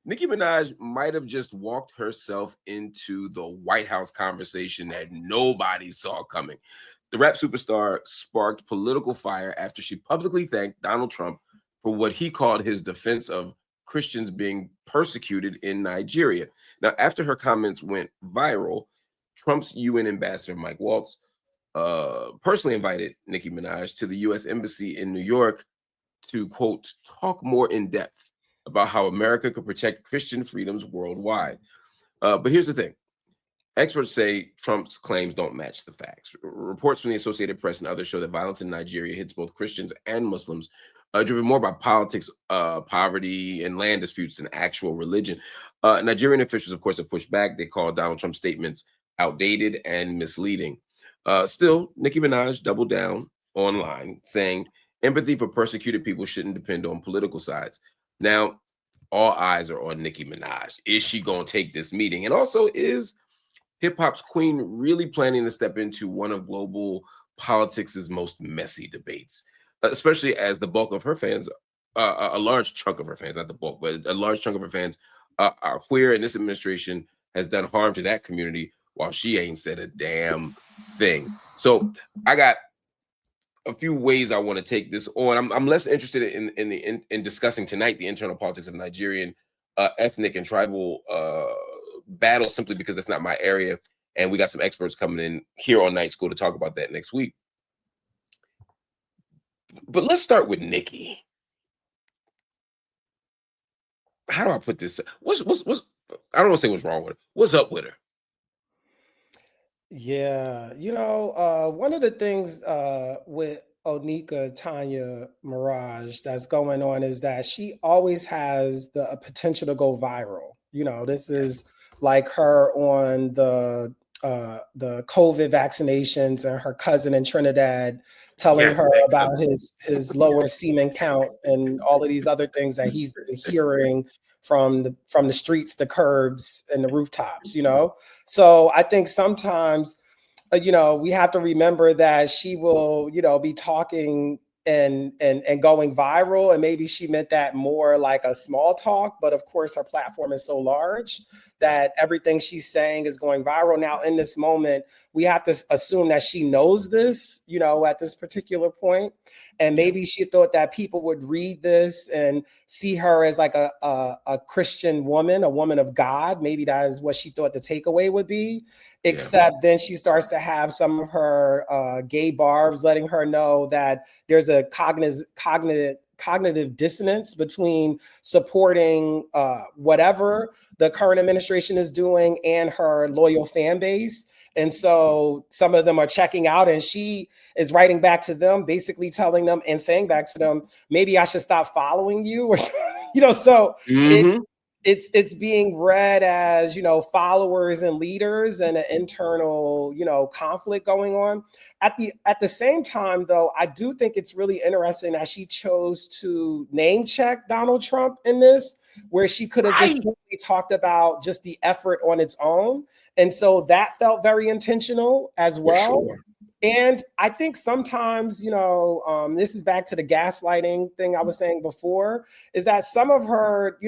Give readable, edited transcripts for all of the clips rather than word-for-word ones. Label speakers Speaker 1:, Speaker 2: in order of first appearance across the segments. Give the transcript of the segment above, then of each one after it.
Speaker 1: Nicki Minaj might have just walked herself into the White House conversation that nobody saw coming. The rap superstar sparked political fire after she publicly thanked Donald Trump for what he called his defense of Christians being persecuted in Nigeria. Now, after her comments went viral, Trump's UN ambassador, Mike Waltz, personally invited Nicki Minaj to the U.S. Embassy in New York to, quote, talk more in depth about how America could protect Christian freedoms worldwide. But here's the thing. Experts say Trump's claims don't match the facts. Reports from the Associated Press and others show that violence in Nigeria hits both Christians and Muslims, driven more by politics, poverty, and land disputes than actual religion. Nigerian officials, of course, have pushed back. They call Donald Trump's statements outdated and misleading. Still, Nicki Minaj doubled down online, saying empathy for persecuted people shouldn't depend on political sides. Now, all eyes are on Nicki Minaj. Is she going to take this meeting? And also, is hip hop's queen really planning to step into one of global politics' most messy debates, especially as the bulk of her fans, a large chunk of her fans, not the bulk, but a large chunk of her fans are queer, and this administration has done harm to that community while she ain't said a damn thing. So I got a few ways I want to take this on. I'm less interested in discussing tonight the internal politics of Nigerian ethnic and tribal battle, simply because that's not my area, and we got some experts coming in here on Night School to talk about that next week. But let's start with Nicki. How do I put this? What's I don't want to say what's wrong with her. What's up with her?
Speaker 2: Yeah, one of the things with Onika Tanya Mirage that's going on is that she always has the potential to go viral. This is like her on the COVID vaccinations and her cousin in Trinidad telling
Speaker 1: Yes,
Speaker 2: her
Speaker 1: that
Speaker 2: about
Speaker 1: cousin.
Speaker 2: his lower semen count and all of these other things that he's been hearing from the streets, the curbs, and the rooftops. So I think sometimes, we have to remember that she will, be talking and going viral, and maybe she meant that more like a small talk, but of course her platform is so large that everything she's saying is going viral. Now, in this moment, we have to assume that she knows this, at this particular point, and maybe she thought that people would read this and see her as like a Christian woman, a woman of God. Maybe that is what she thought the takeaway would be. Except then she starts to have some of her gay barbs letting her know that there's a cognitive dissonance between supporting whatever the current administration is doing and her loyal fan base. And so some of them are checking out, and she is writing back to them, basically telling them and saying back to them, maybe I should stop following you, or so it's being read as, followers and leaders and an internal, conflict going on. At the same time, though, I do think it's really interesting that she chose to name check Donald Trump in this, where she could have just talked about just the effort on its own. And so that felt very intentional as well.
Speaker 1: Sure.
Speaker 2: And I think sometimes, this is back to the gaslighting thing I was saying before, is that some of her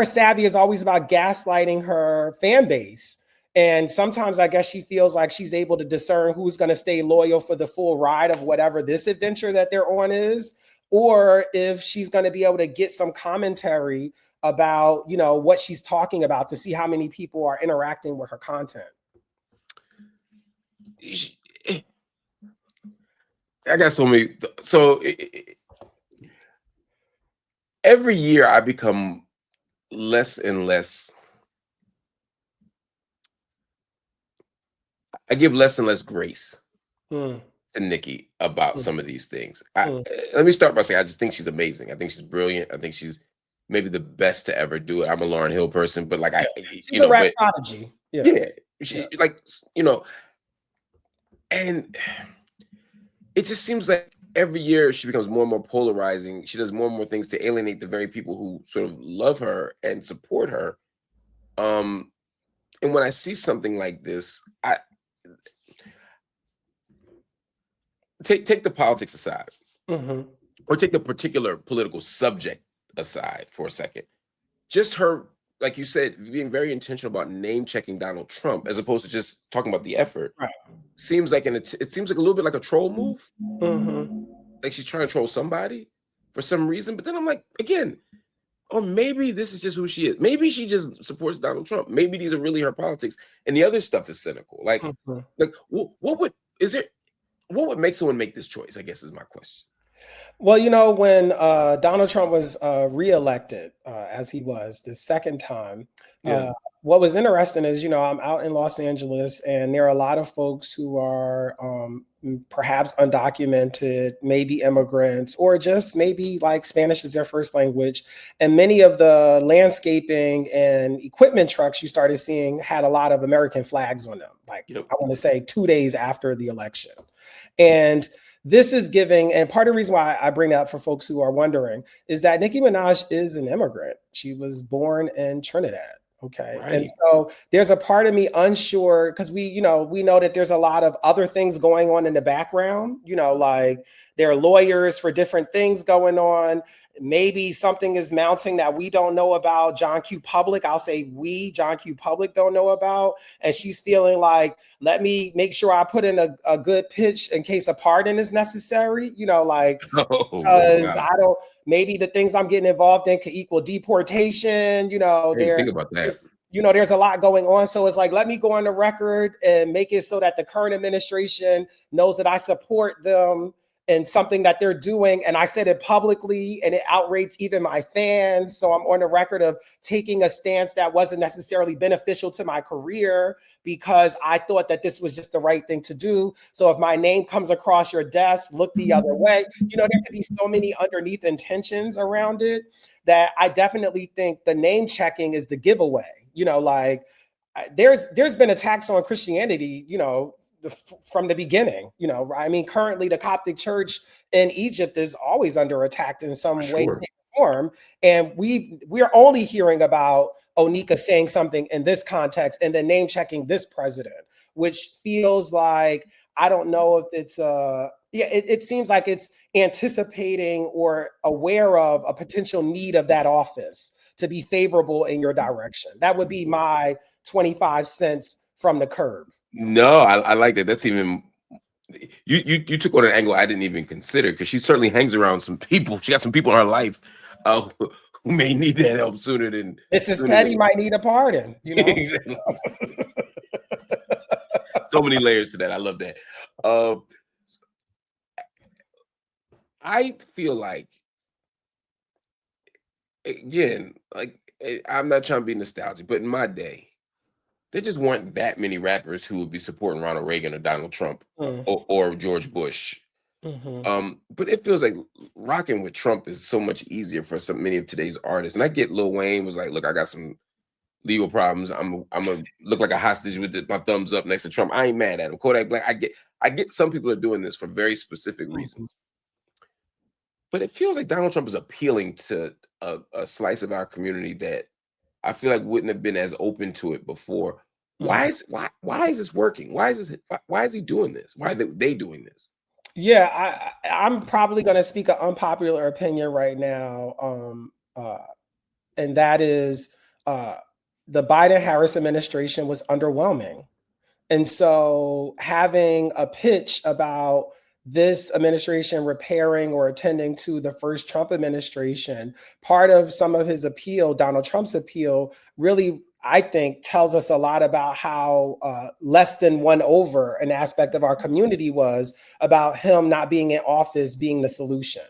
Speaker 2: savvy is always about gaslighting her fan base. And sometimes I guess she feels like she's able to discern who's going to stay loyal for the full ride of whatever this adventure that they're on is, or if she's going to be able to get some commentary about, what she's talking about to see how many people are interacting with her content.
Speaker 1: I got so many. So every year I become less and less. I give less and less grace to Nicki about some of these things. Let me start by saying I just think she's amazing. I think she's brilliant. I think she's maybe the best to ever do it. I'm a Lauryn Hill person, but like
Speaker 2: she's a rap prodigy.
Speaker 1: And it just seems like every year she becomes more and more polarizing. She does more and more things to alienate the very people who sort of love her and support her. And when I see something like this, I take the politics aside, or take the particular political subject aside for a second. just her, like you said, being very intentional about name checking Donald Trump as opposed to just talking about the effort
Speaker 2: Right.
Speaker 1: seems like it seems like a little bit like a troll move.
Speaker 2: Mm-hmm.
Speaker 1: Like she's trying to troll somebody for some reason. But then I'm like, again, or maybe this is just who she is. Maybe she just supports Donald Trump. Maybe these are really her politics, and the other stuff is cynical.
Speaker 2: Mm-hmm.
Speaker 1: Like what would is there? What would make someone make this choice? I guess is my question.
Speaker 2: Well, when Donald Trump was reelected, as he was the second time,
Speaker 1: Yeah.
Speaker 2: what was interesting is, I'm out in Los Angeles, and there are a lot of folks who are perhaps undocumented, maybe immigrants, or just maybe like Spanish is their first language. And many of the landscaping and equipment trucks you started seeing had a lot of American flags on them, like
Speaker 1: Yep.
Speaker 2: I want to say 2 days after the election. And this is giving, and part of the reason why I bring that up for folks who are wondering is that Nicki Minaj is an immigrant. She was born in Trinidad. Okay. And
Speaker 1: Right.
Speaker 2: so there's a part of me unsure because we know that there's a lot of other things going on in the background, like there are lawyers for different things going on. Maybe something is mounting that we don't know about. John Q. Public, I'll say John Q. Public don't know about. And she's feeling like, let me make sure I put in a good pitch in case a pardon is necessary,
Speaker 1: Oh
Speaker 2: because
Speaker 1: wow.
Speaker 2: I don't, maybe the things I'm getting involved in could equal deportation,
Speaker 1: I didn't think about that.
Speaker 2: there's a lot going on. So it's like, let me go on the record and make it so that the current administration knows that I support them and something that they're doing. And I said it publicly and it outraged even my fans. So I'm on the record of taking a stance that wasn't necessarily beneficial to my career because I thought that this was just the right thing to do. So if my name comes across your desk, look the other way. There could be so many underneath intentions around it that I definitely think the name checking is the giveaway. There's been attacks on Christianity, from the beginning. Currently the Coptic Church in Egypt is always under attack in some way,
Speaker 1: Sure.
Speaker 2: shape, or form, and we're only hearing about Onika saying something in this context and then name checking this president, which feels like I don't know if it's it seems like it's anticipating or aware of a potential need of that office to be favorable in your direction. That would be my 25 cents from the curb.
Speaker 1: No, I like that. That's even you took on an angle I didn't even consider because she certainly hangs around some people. She got some people in her life who may need that help
Speaker 2: Mrs.
Speaker 1: sooner
Speaker 2: Petty
Speaker 1: than
Speaker 2: might need a pardon,
Speaker 1: Exactly. So many layers to that. I love that. Um, I feel like again, I'm not trying to be nostalgic, but in my day, there just weren't that many rappers who would be supporting Ronald Reagan or Donald Trump
Speaker 2: Mm.
Speaker 1: or George Bush.
Speaker 2: Mhm.
Speaker 1: But it feels like rocking with Trump is so much easier for so many of today's artists. And I get Lil Wayne was like, look, I got some legal problems. I'm gonna look like a hostage with my thumbs up next to Trump. I ain't mad at him. Kodak Black, I get some people are doing this for very specific
Speaker 2: Mhm.
Speaker 1: reasons. But it feels like Donald Trump is appealing to a slice of our community that I feel like wouldn't have been as open to it before.
Speaker 2: Mhm.
Speaker 1: Why is this working? Why is he doing this? Why are they doing this?
Speaker 2: Yeah, I'm probably going to speak an unpopular opinion right now, and that is uh, the Biden-Harris administration was underwhelming. And so having a pitch about this administration repairing or attending to the first Trump administration, part of some of his appeal, Donald Trump's appeal, really, I think, tells us a lot about how less than won over an aspect of our community was about him not being in office being the solution.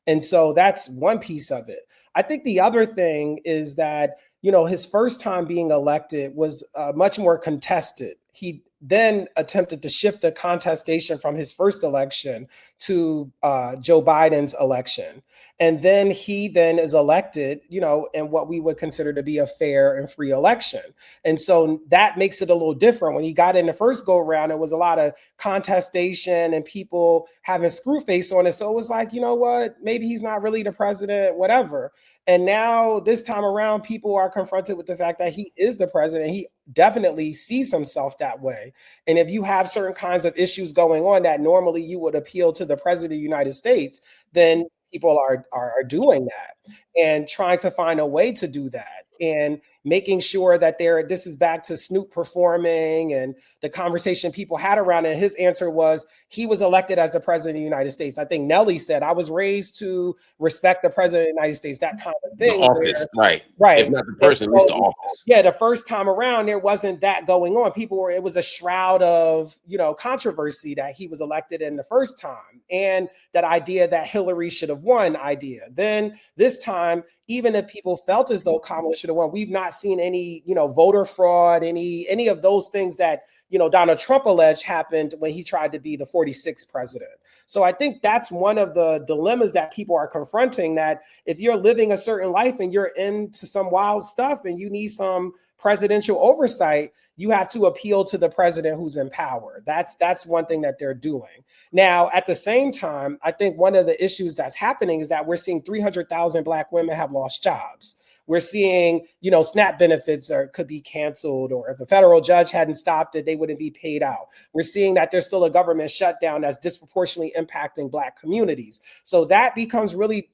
Speaker 2: And so that's one piece of it. I think the other thing is that his first time being elected was much more contested. He then attempted to shift the contestation from his first election to Joe Biden's election. And then he then is elected, in what we would consider to be a fair and free election. And so that makes it a little different. When he got in the first go around, it was a lot of contestation and people having screw face on it. So it was like, you know what, maybe he's not really the president, whatever. And now this time around, people are confronted with the fact that he is the president. He definitely sees himself that way. And if you have certain kinds of issues going on that normally you would appeal to the president of the United States, then people are doing that and trying to find a way to do that. and making sure that this is back to Snoop performing and the conversation people had around it. His answer was he was elected as the president of the United States. I think Nelly said, I was raised to respect the president of the United States, that kind of
Speaker 1: The
Speaker 2: thing.
Speaker 1: office, right.
Speaker 2: Right.
Speaker 1: If not the person, at least the office.
Speaker 2: Yeah, the first time around, there wasn't that going on. It was a shroud of, controversy that he was elected in the first time. And that idea that Hillary should have won idea. Then this time, even if people felt as though Kamala should have won, we've not seen any, voter fraud, any of those things that, Donald Trump alleged happened when he tried to be the 46th president. So I think that's one of the dilemmas that people are confronting, that if you're living a certain life and you're into some wild stuff and you need some presidential oversight, you have to appeal to the president who's in power. That's one thing that they're doing. Now, at the same time, I think one of the issues that's happening is that we're seeing 300,000 Black women have lost jobs. We're seeing, SNAP benefits could be canceled, or if a federal judge hadn't stopped it, they wouldn't be paid out. We're seeing that there's still a government shutdown that's disproportionately impacting Black communities. So that becomes really,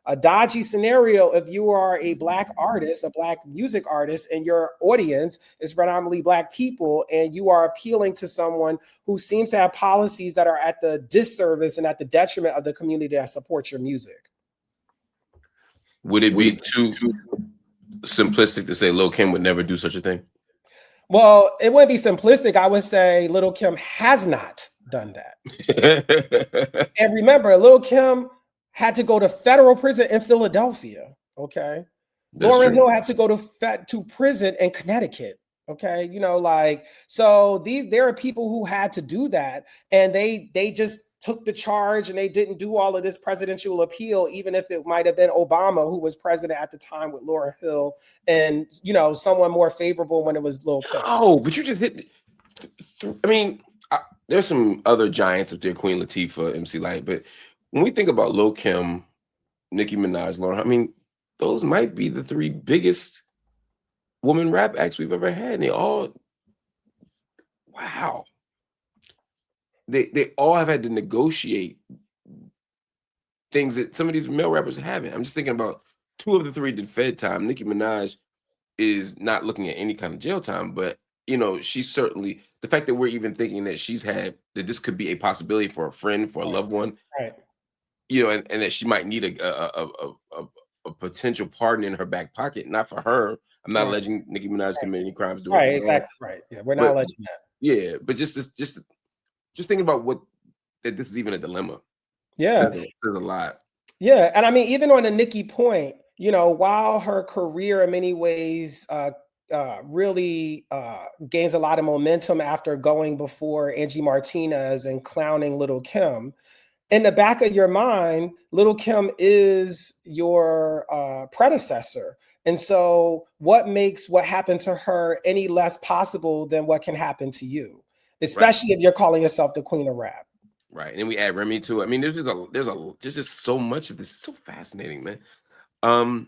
Speaker 2: a dodgy scenario if you are a Black artist, a Black music artist, and your audience is predominantly Black people, and you are appealing to someone who seems to have policies that are at the disservice and at the detriment of the community that supports your music.
Speaker 1: Would it be too simplistic to say Lil' Kim would never do such a thing?
Speaker 2: Well, it wouldn't be simplistic. I would say Lil' Kim has not done that. And remember, Lil' Kim had to go to federal prison in Philadelphia. Okay. Lauryn Hill had to go to prison in Connecticut. Okay. So there are people who had to do that, and they just took the charge, and they didn't do all of this presidential appeal, even if it might have been Obama who was president at the time with Lauryn Hill, and someone more favorable when it was Lil' Kim.
Speaker 1: Oh, but you just hit me. I mean, there's some other giants up there, Queen Latifah, MC Lyte, but when we think about Lil' Kim, Nicki Minaj, Lauryn, I mean, those might be the three biggest woman rap acts we've ever had, and they all, wow. They all have had to negotiate things that some of these male rappers haven't. I'm just thinking about two of the three did Fed time. Nicki Minaj is not looking at any kind of jail time, but she's certainly, the fact that we're even thinking that that this could be a possibility for a friend, for a loved one,
Speaker 2: right?
Speaker 1: And that she might need a potential pardon in her back pocket, not for her. I'm not alleging Nicki Minaj committed any crimes.
Speaker 2: Right, exactly. Right. Yeah, we're not alleging that.
Speaker 1: Yeah, but just thinking about that this is even a dilemma.
Speaker 2: Yeah.
Speaker 1: Says a lot.
Speaker 2: Yeah. And I mean, even on the Nicki point, while her career in many ways really gains a lot of momentum after going before Angie Martinez and clowning Lil' Kim, in the back of your mind, Lil' Kim is your predecessor. And so what makes what happened to her any less possible than what can happen to you? Especially if you're calling yourself the queen of rap.
Speaker 1: Right. And then we add Remy to it. I mean, there's just so much of this. It's so fascinating, man.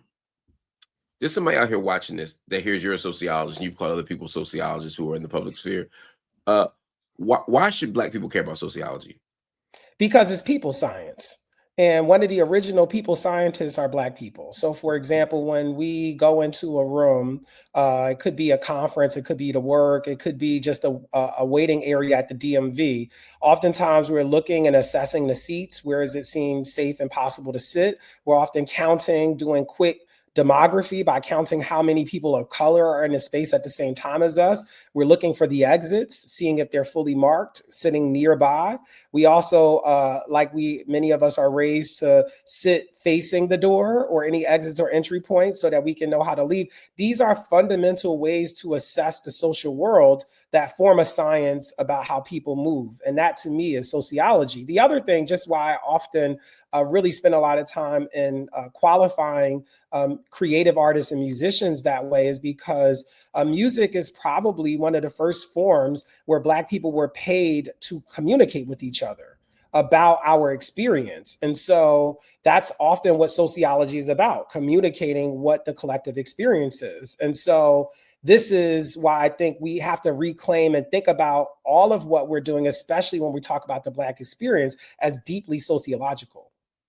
Speaker 1: There's somebody out here watching this that hears you're a sociologist and you've called other people sociologists who are in the public sphere. Why should Black people care about sociology?
Speaker 2: Because it's people science. And one of the original people scientists are Black people. So, for example, when we go into a room, it could be a conference, it could be to work, it could be just a waiting area at the DMV. Oftentimes, we're looking and assessing the seats. Where does it seem safe and possible to sit? We're often counting, doing quick demography by counting how many people of color are in the space at the same time as us. We're looking for the exits, seeing if they're fully marked, sitting nearby. We also, many of us are raised to sit facing the door or any exits or entry points so that we can know how to leave. These are fundamental ways to assess the social world that form a science about how people move. And that to me is sociology. The other thing, just why I often really spend a lot of time in qualifying creative artists and musicians that way, is because music is probably one of the first forms where Black people were paid to communicate with each other about our experience. And so that's often what sociology is about, communicating what the collective experience is. And so this is why I think we have to reclaim and think about all of what we're doing, especially when we talk about the Black experience, as deeply sociological.